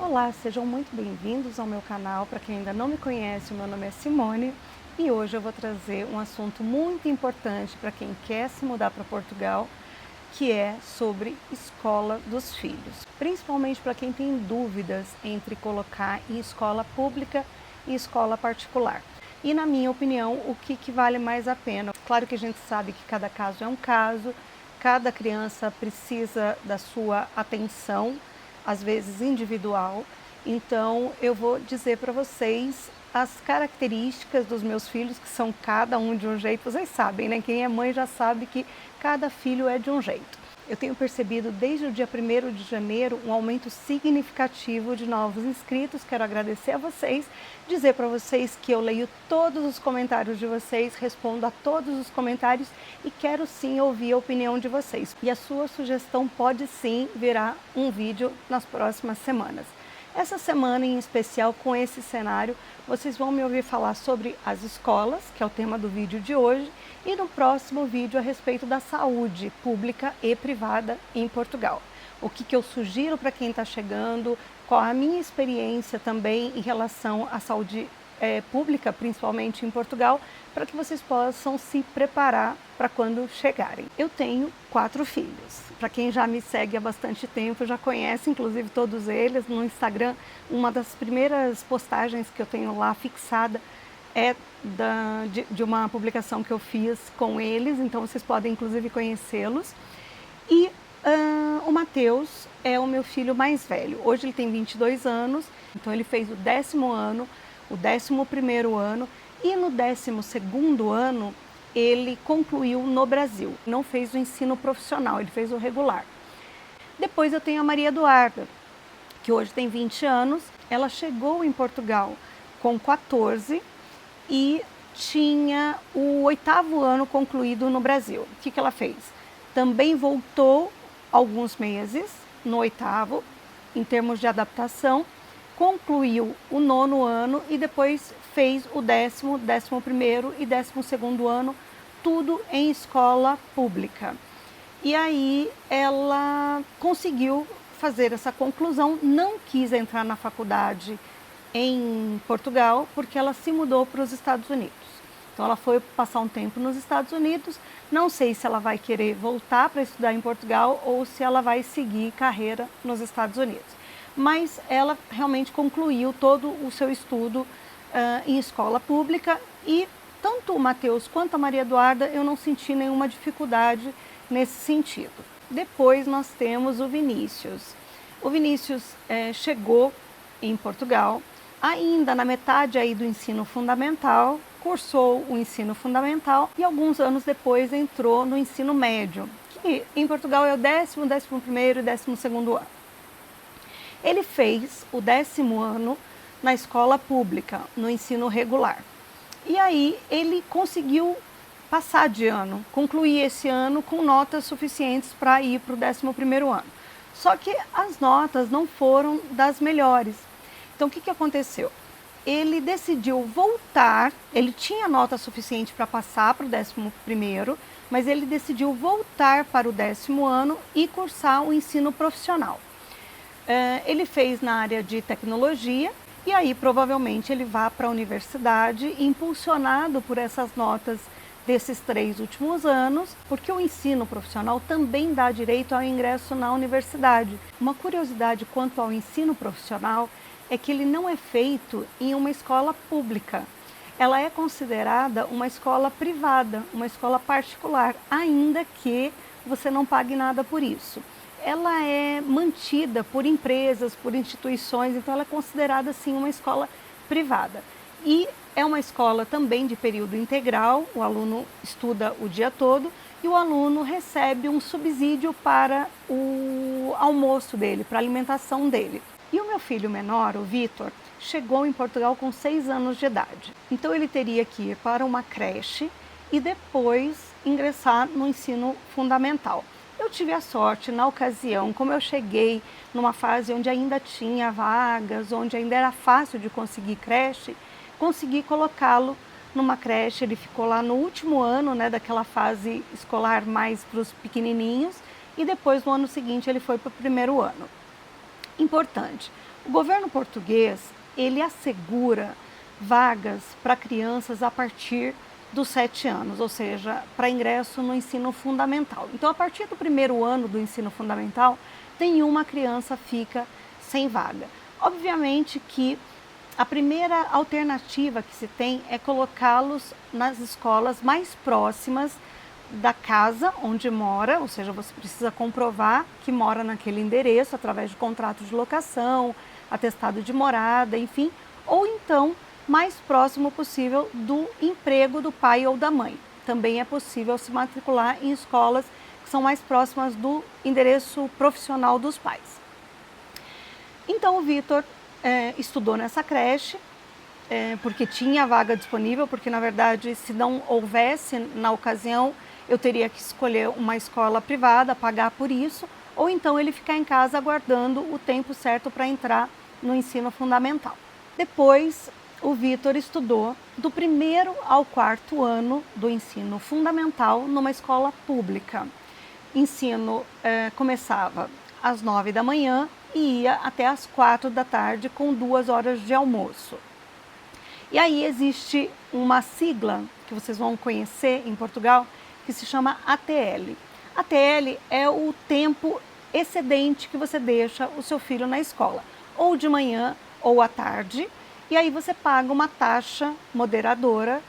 Olá, sejam muito bem-vindos ao meu canal. Para quem ainda não me conhece, o meu nome é Simone e hoje eu vou trazer um assunto muito importante para quem quer se mudar para Portugal, que é sobre escola dos filhos, principalmente para quem tem dúvidas entre colocar em escola pública e escola particular. E na minha opinião, o que vale mais a pena? Claro que a gente sabe que cada caso é um caso, cada criança precisa da sua atenção, às vezes individual. Então eu vou dizer para vocês as características dos meus filhos, que são cada um de um jeito. Vocês sabem, né? Quem é mãe já sabe que cada filho é de um jeito. Eu tenho percebido desde o dia 1º de janeiro um aumento significativo de novos inscritos. Quero agradecer a vocês, dizer para vocês que eu leio todos os comentários de vocês, respondo a todos os comentários e quero sim ouvir a opinião de vocês. E a sua sugestão pode sim virar um vídeo nas próximas semanas. Essa semana em especial, com esse cenário, vocês vão me ouvir falar sobre as escolas, que é o tema do vídeo de hoje, e no próximo vídeo a respeito da saúde pública e privada em Portugal. O que eu sugiro para quem está chegando, qual a minha experiência também em relação à saúde pública, principalmente em Portugal, para que vocês possam se preparar para quando chegarem. Eu tenho 4 filhos. Para quem já me segue há bastante tempo, já conhece inclusive todos eles. No Instagram, uma das primeiras postagens que eu tenho lá fixada é de uma publicação que eu fiz com eles, então vocês podem inclusive conhecê-los. E o Matheus é o meu filho mais velho. Hoje ele tem 22 anos, então ele fez o 10º ano, o 11º ano e no 12º ano ele concluiu no Brasil. Não fez o ensino profissional, ele fez o regular. Depois eu tenho a Maria Eduarda, que hoje tem 20 anos. Ela chegou em Portugal com 14 e tinha o 8º ano concluído no Brasil. O que ela fez? Também voltou alguns meses no 8º, em termos de adaptação, concluiu o 9º ano e depois fez o 10º, 11º e 12º ano, tudo em escola pública. E aí ela conseguiu fazer essa conclusão, não quis entrar na faculdade em Portugal, porque ela se mudou para os Estados Unidos. Então ela foi passar um tempo nos Estados Unidos, não sei se ela vai querer voltar para estudar em Portugal ou se ela vai seguir carreira nos Estados Unidos. Mas ela realmente concluiu todo o seu estudo em escola pública e tanto o Matheus quanto a Maria Eduarda eu não senti nenhuma dificuldade nesse sentido. Depois nós temos o Vinícius. O Vinícius chegou em Portugal ainda na metade aí do ensino fundamental, cursou o ensino fundamental e alguns anos depois entrou no ensino médio, que em Portugal é o 10º, 11º e 12º ano. Ele fez o 10º ano na escola pública, no ensino regular. E aí ele conseguiu passar de ano, concluir esse ano com notas suficientes para ir para o 11º ano. Só que as notas não foram das melhores. Então o que aconteceu? Ele decidiu voltar, ele tinha nota suficiente para passar para o 11º, mas ele decidiu voltar para o 10º ano e cursar o ensino profissional. Ele fez na área de tecnologia e aí provavelmente ele vai para a universidade impulsionado por essas notas desses 3 últimos anos, porque o ensino profissional também dá direito ao ingresso na universidade. Uma curiosidade quanto ao ensino profissional é que ele não é feito em uma escola pública. Ela é considerada uma escola privada, uma escola particular, ainda que você não pague nada por isso. Ela é mantida por empresas, por instituições, então ela é considerada assim uma escola privada. E é uma escola também de período integral, o aluno estuda o dia todo e o aluno recebe um subsídio para o almoço dele, para a alimentação dele. E o meu filho menor, o Vitor, chegou em Portugal com 6 anos de idade. Então ele teria que ir para uma creche e depois ingressar no ensino fundamental. Eu tive a sorte, na ocasião, como eu cheguei numa fase onde ainda tinha vagas, onde ainda era fácil de conseguir creche, consegui colocá-lo numa creche. Ele ficou lá no último ano, né, daquela fase escolar mais para os pequenininhos, e depois no ano seguinte ele foi para o 1º ano. Importante, O governo português, ele assegura vagas para crianças a partir dos 7 anos, ou seja, para ingresso no ensino fundamental. Então, a partir do primeiro ano do ensino fundamental, nenhuma criança fica sem vaga. Obviamente que a primeira alternativa que se tem é colocá-los nas escolas mais próximas da casa onde mora, ou seja, você precisa comprovar que mora naquele endereço através de contrato de locação, atestado de morada, enfim, ou então mais próximo possível do emprego do pai ou da mãe. Também é possível se matricular em escolas que são mais próximas do endereço profissional dos pais. Então o Vitor estudou nessa creche, porque tinha vaga disponível, porque na verdade se não houvesse na ocasião, eu teria que escolher uma escola privada, pagar por isso, ou então ele ficar em casa aguardando o tempo certo para entrar no ensino fundamental. Depois, o Vitor estudou do primeiro ao quarto ano do ensino fundamental numa escola pública. Ensino começava às 9 da manhã e ia até às 4 da tarde com 2 horas de almoço. E aí existe uma sigla que vocês vão conhecer em Portugal, que se chama ATL. ATL é o tempo excedente que você deixa o seu filho na escola, ou de manhã ou à tarde, e aí você paga uma taxa moderadora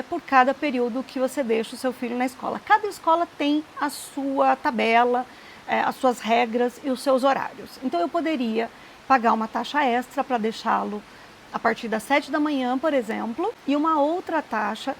por cada período que você deixa o seu filho na escola. Cada escola tem a sua tabela, as suas regras e os seus horários. Então eu poderia pagar uma taxa extra para deixá-lo a partir das 7 da manhã, por exemplo, e uma outra taxa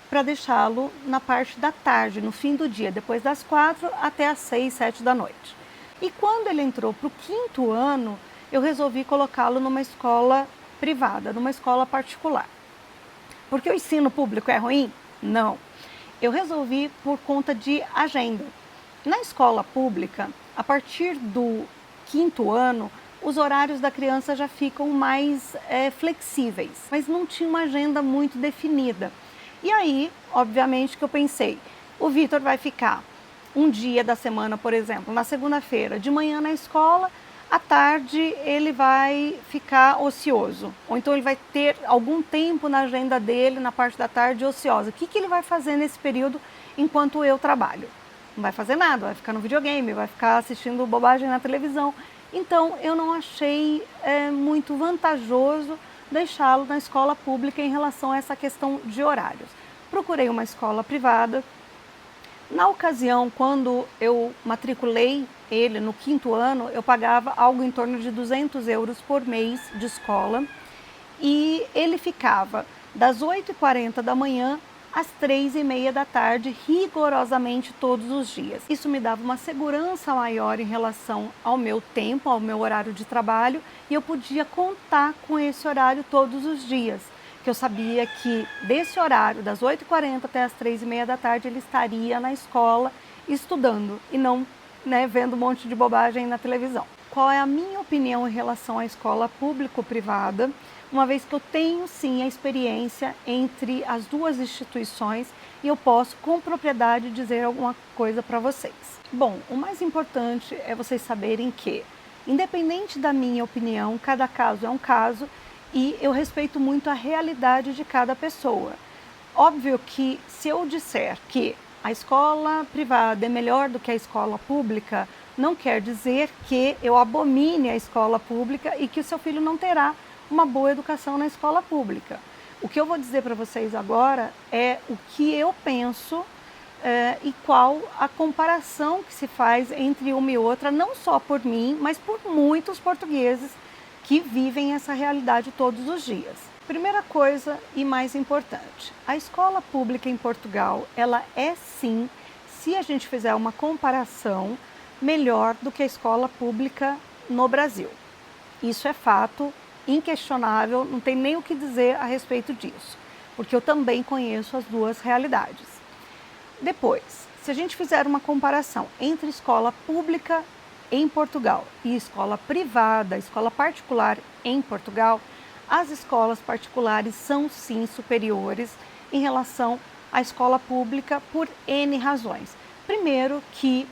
para deixá-lo na parte da tarde, no fim do dia, depois das 4 até as 6, 7 da noite. E quando ele entrou para o quinto ano, eu resolvi colocá-lo numa escola privada, numa escola particular. Porque o ensino público é ruim? Não. Eu resolvi por conta de agenda. Na escola pública, a partir do quinto ano, os horários da criança já ficam mais flexíveis, mas não tinha uma agenda muito definida. E aí, obviamente que eu pensei, o Vitor vai ficar um dia da semana, por exemplo, na segunda-feira, de manhã na escola, à tarde ele vai ficar ocioso. Ou então ele vai ter algum tempo na agenda dele, na parte da tarde, ociosa. O que ele vai fazer nesse período enquanto eu trabalho? Não vai fazer nada, vai ficar no videogame, vai ficar assistindo bobagem na televisão. Então eu não achei muito vantajoso deixá-lo na escola pública em relação a essa questão de horários. Procurei uma escola privada. Na ocasião, quando eu matriculei ele no quinto ano, eu pagava algo em torno de 200 euros por mês de escola e ele ficava das 8h40 da manhã às 3h30 da tarde, rigorosamente todos os dias. Isso me dava uma segurança maior em relação ao meu tempo, ao meu horário de trabalho, e eu podia contar com esse horário todos os dias, que eu sabia que desse horário, das 8h40 até as 3h30 da tarde, ele estaria na escola estudando e não vendo um monte de bobagem na televisão. Qual é a minha opinião em relação à escola público-privada? Uma vez que eu tenho sim a experiência entre as duas instituições e eu posso com propriedade dizer alguma coisa para vocês. Bom, o mais importante é vocês saberem que, independente da minha opinião, cada caso é um caso e eu respeito muito a realidade de cada pessoa. Óbvio que se eu disser que a escola privada é melhor do que a escola pública, não quer dizer que eu abomine a escola pública e que o seu filho não terá uma boa educação na escola pública. O que eu vou dizer para vocês agora é o que eu penso e qual a comparação que se faz entre uma e outra, não só por mim, mas por muitos portugueses que vivem essa realidade todos os dias. Primeira coisa e mais importante, a escola pública em Portugal, ela é sim, se a gente fizer uma comparação, melhor do que a escola pública no Brasil. Isso é fato inquestionável, não tem nem o que dizer a respeito disso, porque eu também conheço as duas realidades. Depois, se a gente fizer uma comparação entre escola pública em Portugal e escola privada, escola particular em Portugal, as escolas particulares são sim superiores em relação à escola pública por N razões. Primeiro que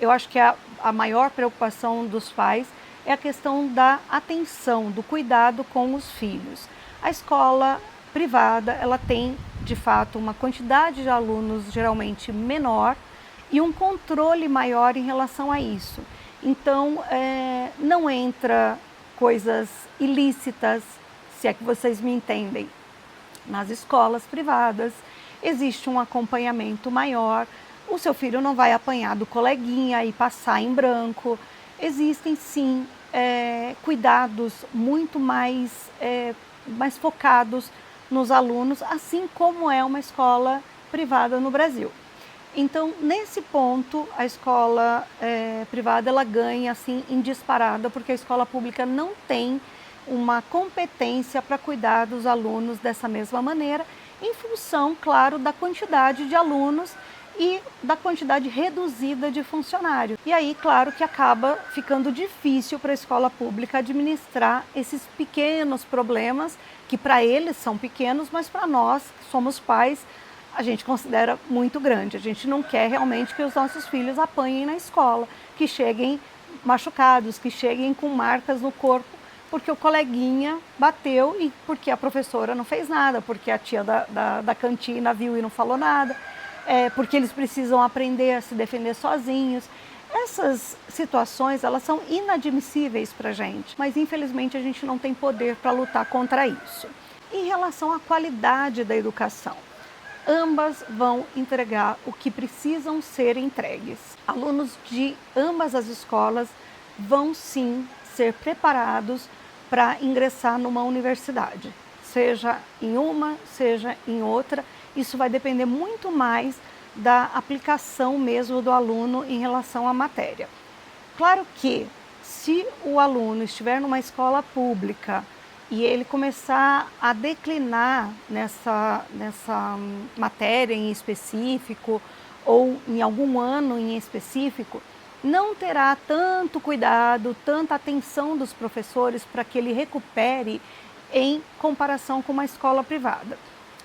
eu acho que a maior preocupação dos pais é a questão da atenção, do cuidado com os filhos. A escola privada, ela tem, de fato, uma quantidade de alunos geralmente menor e um controle maior em relação a isso. Então, não entra coisas ilícitas, se é que vocês me entendem. Nas escolas privadas, existe um acompanhamento maior, o seu filho não vai apanhar do coleguinha e passar em branco. Existem, sim, cuidados muito mais focados nos alunos, assim como é uma escola privada no Brasil. Então, nesse ponto, a escola privada ela ganha assim em disparada, porque a escola pública não tem uma competência para cuidar dos alunos dessa mesma maneira, em função, claro, da quantidade de alunos e da quantidade reduzida de funcionários. E aí, claro, que acaba ficando difícil para a escola pública administrar esses pequenos problemas, que para eles são pequenos, mas para nós, que somos pais, a gente considera muito grande. A gente não quer realmente que os nossos filhos apanhem na escola, que cheguem machucados, que cheguem com marcas no corpo, porque o coleguinha bateu e porque a professora não fez nada, porque a tia da cantina viu e não falou nada, porque eles precisam aprender a se defender sozinhos. Essas situações, elas são inadmissíveis para a gente, mas infelizmente a gente não tem poder para lutar contra isso. Em relação à qualidade da educação, ambas vão entregar o que precisam ser entregues. Alunos de ambas as escolas vão sim ser preparados para ingressar numa universidade, seja em uma, seja em outra. Isso vai depender muito mais da aplicação mesmo do aluno em relação à matéria. Claro que se o aluno estiver numa escola pública e ele começar a declinar nessa matéria em específico ou em algum ano em específico, não terá tanto cuidado, tanta atenção dos professores para que ele recupere em comparação com uma escola privada.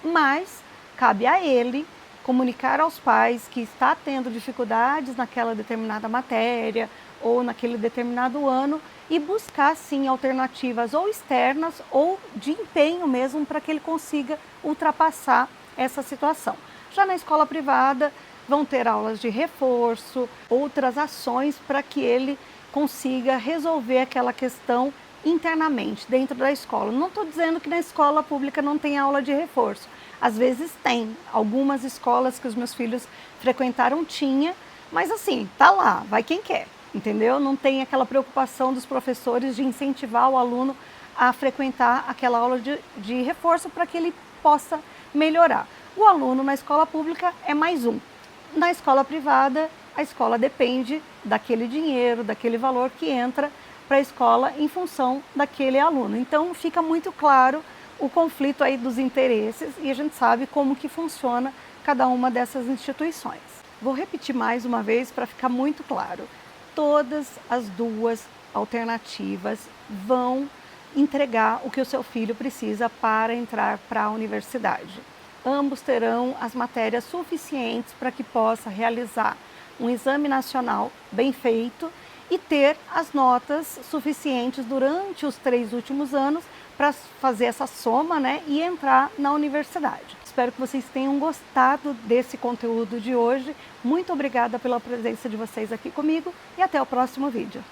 Mas cabe a ele comunicar aos pais que está tendo dificuldades naquela determinada matéria ou naquele determinado ano e buscar sim alternativas ou externas ou de empenho mesmo para que ele consiga ultrapassar essa situação. Já na escola privada vão ter aulas de reforço, outras ações para que ele consiga resolver aquela questão internamente, dentro da escola. Não estou dizendo que na escola pública não tem aula de reforço. Às vezes tem. Algumas escolas que os meus filhos frequentaram tinha, mas assim, tá lá, vai quem quer, entendeu? Não tem aquela preocupação dos professores de incentivar o aluno a frequentar aquela aula de reforço para que ele possa melhorar. O aluno na escola pública é mais um. Na escola privada, a escola depende daquele dinheiro, daquele valor que entra para a escola em função daquele aluno. Então fica muito claro o conflito aí dos interesses e a gente sabe como que funciona cada uma dessas instituições. Vou repetir mais uma vez para ficar muito claro. Todas as duas alternativas vão entregar o que o seu filho precisa para entrar para a universidade. Ambos terão as matérias suficientes para que possa realizar um exame nacional bem feito e ter as notas suficientes durante os 3 últimos anos para fazer essa soma, né, e entrar na universidade. Espero que vocês tenham gostado desse conteúdo de hoje. Muito obrigada pela presença de vocês aqui comigo e até o próximo vídeo.